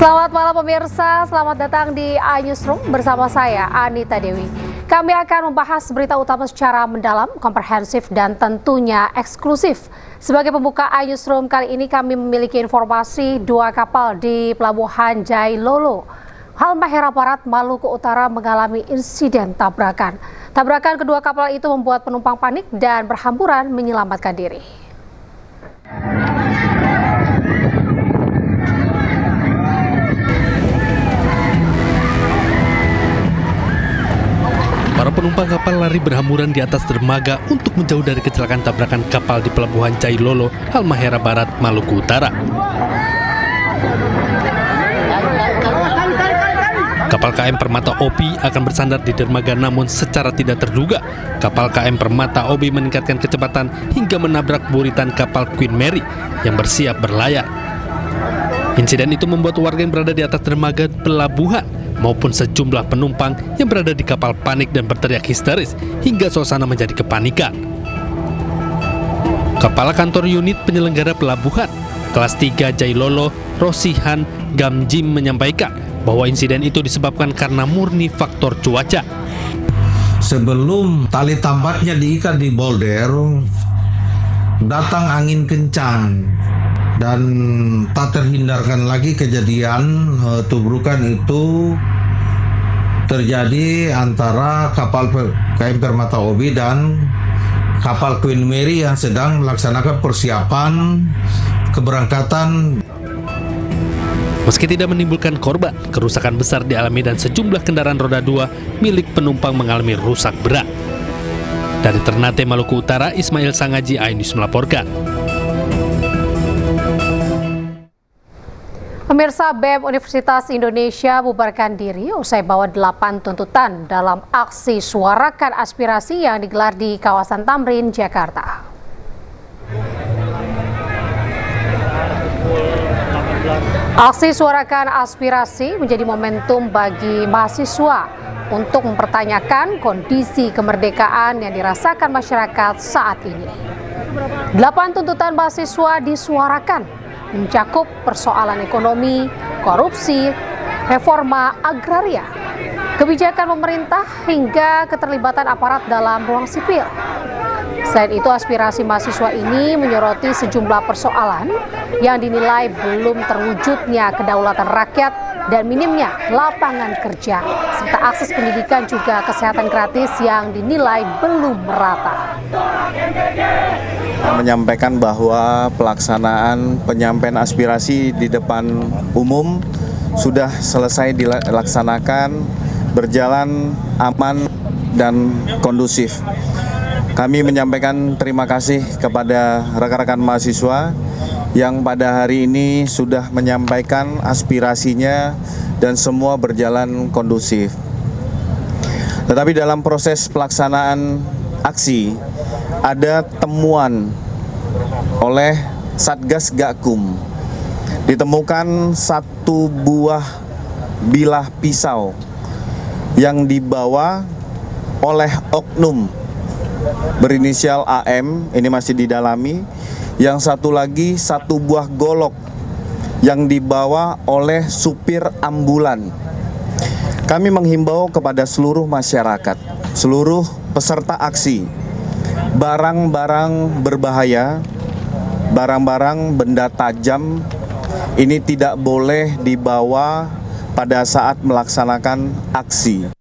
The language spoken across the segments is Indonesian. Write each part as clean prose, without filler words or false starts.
Selamat malam pemirsa, selamat datang di iNewsroom bersama saya Anita Dewi. Kami akan membahas berita utama secara mendalam, komprehensif dan tentunya eksklusif. Sebagai pembuka iNewsroom kali ini kami memiliki informasi dua kapal di Pelabuhan Jailolo, Halmahera Barat, Maluku Utara mengalami insiden tabrakan. Tabrakan kedua kapal itu membuat penumpang panik dan berhamburan menyelamatkan diri. Para penumpang kapal lari berhamburan di atas dermaga untuk menjauh dari kecelakaan tabrakan kapal di Pelabuhan Jailolo, Halmahera Barat, Maluku Utara. Kapal KM Permata Obi akan bersandar di dermaga, namun secara tidak terduga, kapal KM Permata Obi meningkatkan kecepatan hingga menabrak buritan kapal Queen Mary yang bersiap berlayar. Insiden itu membuat warga yang berada di atas dermaga pelabuhan maupun sejumlah penumpang yang berada di kapal panik dan berteriak histeris hingga suasana menjadi kepanikan. Kepala Kantor Unit Penyelenggara Pelabuhan Kelas 3 Jailolo, Rosihan Gamjim menyampaikan bahwa insiden itu disebabkan karena murni faktor cuaca. Sebelum tali tambatnya diikat di bolder, datang angin kencang dan tak terhindarkan lagi kejadian tubrukan itu terjadi antara kapal KM Permata Obi dan kapal Queen Mary yang sedang melaksanakan persiapan keberangkatan. Meski tidak menimbulkan korban, kerusakan besar dialami dan sejumlah kendaraan roda 2 milik penumpang mengalami rusak berat. Dari Ternate, Maluku Utara, Ismail Sangaji, iNews melaporkan. Pemirsa, BEM Universitas Indonesia bubarkan diri usai bawa 8 tuntutan dalam aksi suarakan aspirasi yang digelar di kawasan Tamrin, Jakarta. Aksi suarakan aspirasi menjadi momentum bagi mahasiswa untuk mempertanyakan kondisi kemerdekaan yang dirasakan masyarakat saat ini. 8 tuntutan mahasiswa disuarakan, mencakup persoalan ekonomi, korupsi, reforma agraria, kebijakan pemerintah hingga keterlibatan aparat dalam ruang sipil. Selain itu, aspirasi mahasiswa ini menyoroti sejumlah persoalan yang dinilai belum terwujudnya kedaulatan rakyat dan minimnya lapangan kerja, serta akses pendidikan juga kesehatan gratis yang dinilai belum merata. Menyampaikan bahwa pelaksanaan penyampaian aspirasi di depan umum sudah selesai dilaksanakan, berjalan aman dan kondusif. Kami menyampaikan terima kasih kepada rekan-rekan mahasiswa yang pada hari ini sudah menyampaikan aspirasinya dan semua berjalan kondusif. Tetapi dalam proses pelaksanaan aksi, ada temuan oleh Satgas Gakum. Ditemukan satu buah bilah pisau yang dibawa oleh oknum berinisial AM, ini masih didalami. Yang satu lagi, satu buah golok yang dibawa oleh supir ambulan. Kami menghimbau kepada seluruh masyarakat, seluruh peserta aksi, barang-barang berbahaya, barang-barang benda tajam ini tidak boleh dibawa pada saat melaksanakan aksi.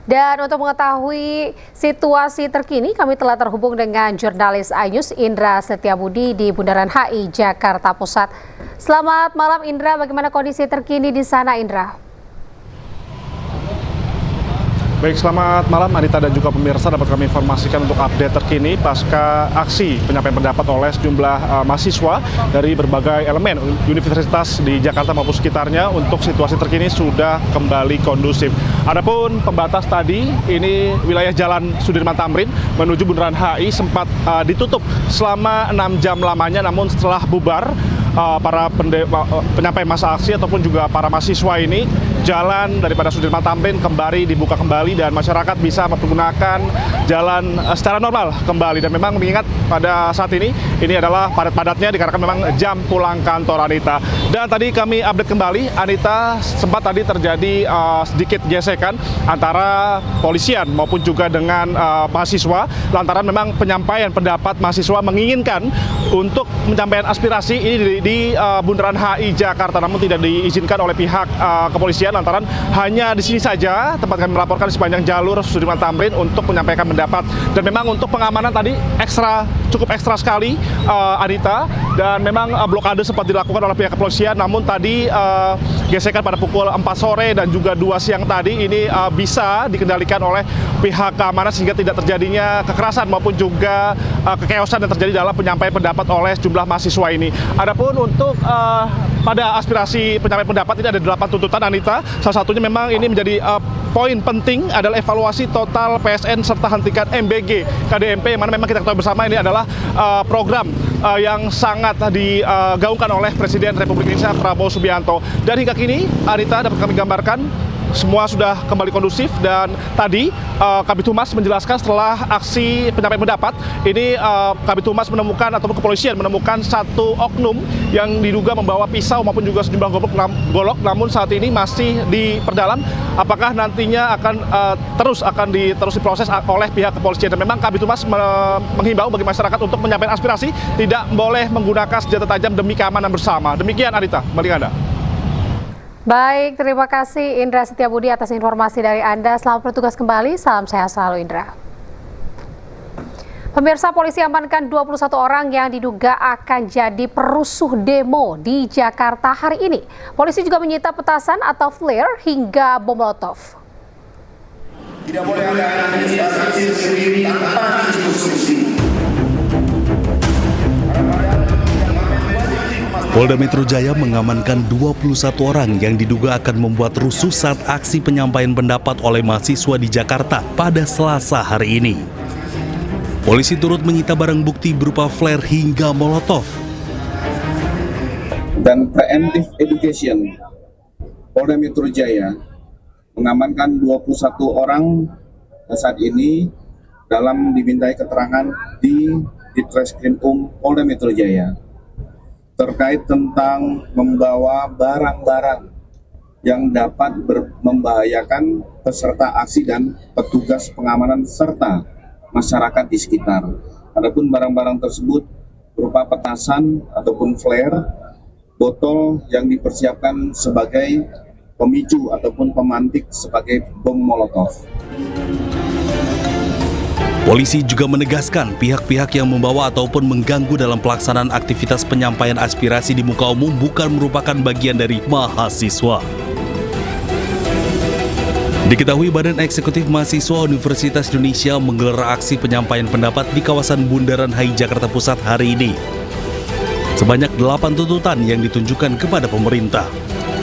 Dan untuk mengetahui situasi terkini, kami telah terhubung dengan jurnalis iNews Indra Setiabudi di Bundaran HI, Jakarta Pusat. Selamat malam Indra, bagaimana kondisi terkini di sana Indra? Baik, selamat malam Anita dan juga pemirsa. Dapat kami informasikan untuk update terkini pasca aksi penyampaian pendapat oleh sejumlah mahasiswa dari berbagai elemen universitas di Jakarta maupun sekitarnya. Untuk situasi terkini sudah kembali kondusif. Adapun pembatas tadi, ini wilayah Jalan Sudirman Tamrin menuju Bundaran HI sempat ditutup selama 6 jam lamanya, namun setelah bubar para penyampai masa aksi ataupun juga para mahasiswa ini jalan daripada Sudirman Tamrin kembali dibuka kembali dan masyarakat bisa menggunakan jalan secara normal kembali. Dan memang mengingat pada saat ini adalah padat-padatnya dikarenakan memang jam pulang kantor, Anita. Dan tadi kami update kembali, Anita, sempat tadi terjadi sedikit gesekan antara polisian maupun juga dengan mahasiswa lantaran memang penyampaian pendapat mahasiswa menginginkan untuk menyampaikan aspirasi ini di Bundaran HI Jakarta, namun tidak diizinkan oleh pihak kepolisian lantaran hanya di sini saja tempat kami melaporkan di sepanjang jalur Sudirman Tamrin untuk menyampaikan pendapat. Dan memang untuk pengamanan tadi cukup ekstra sekali, Anita, dan memang blokade sempat dilakukan oleh pihak kepolisian, namun tadi gesekan pada pukul 4 sore dan juga 2 siang tadi ini bisa dikendalikan oleh pihak keamanan sehingga tidak terjadinya kekerasan maupun juga kekeosan yang terjadi dalam penyampaian pendapat oleh sejumlah mahasiswa ini. Adapun untuk pada aspirasi penyampaian pendapat ini ada 8 tuntutan, Anita. Salah satunya memang ini menjadi poin penting adalah evaluasi total PSN serta hentikan MBG KDMP, yang mana memang kita ketahui bersama ini adalah program yang sangat digaungkan oleh Presiden Republik Indonesia Prabowo Subianto. Dan hingga kini, Anita, dapat kami gambarkan semua sudah kembali kondusif. Dan tadi Kabid Humas menjelaskan setelah aksi penyampaian pendapat ini Kabid Humas menemukan ataupun kepolisian menemukan satu oknum yang diduga membawa pisau maupun juga sejumlah golok, namun saat ini masih diperdalam apakah nantinya akan terus diproses oleh pihak kepolisian. Dan memang Kabid Humas menghimbau bagi masyarakat untuk menyampaikan aspirasi tidak boleh menggunakan senjata tajam demi keamanan bersama. Demikian, Anita, kembali ke Anda. Baik, terima kasih Indra Setiabudi atas informasi dari Anda. Selamat bertugas kembali, salam sehat selalu, Indra. Pemirsa, polisi amankan 21 orang yang diduga akan jadi perusuh demo di Jakarta hari ini. Polisi juga menyita petasan atau flare hingga bom molotov. Tidak boleh ada administrasi sendiri tanpa instruksi. Polda Metro Jaya mengamankan 21 orang yang diduga akan membuat rusuh saat aksi penyampaian pendapat oleh mahasiswa di Jakarta pada Selasa hari ini. Polisi turut menyita barang bukti berupa flare hingga molotov. Dan preemptive education, Polda Metro Jaya mengamankan 21 orang saat ini dalam dimintai keterangan di Ditreskrimum Polda Metro Jaya terkait tentang membawa barang-barang yang dapat membahayakan peserta aksi dan petugas pengamanan serta masyarakat di sekitar. Adapun barang-barang tersebut berupa petasan ataupun flare, botol yang dipersiapkan sebagai pemicu ataupun pemantik sebagai bom molotov. Polisi juga menegaskan pihak-pihak yang membawa ataupun mengganggu dalam pelaksanaan aktivitas penyampaian aspirasi di muka umum bukan merupakan bagian dari mahasiswa. Diketahui Badan Eksekutif Mahasiswa Universitas Indonesia menggelar aksi penyampaian pendapat di kawasan Bundaran HI Jakarta Pusat hari ini. Sebanyak 8 tuntutan yang ditunjukkan kepada pemerintah.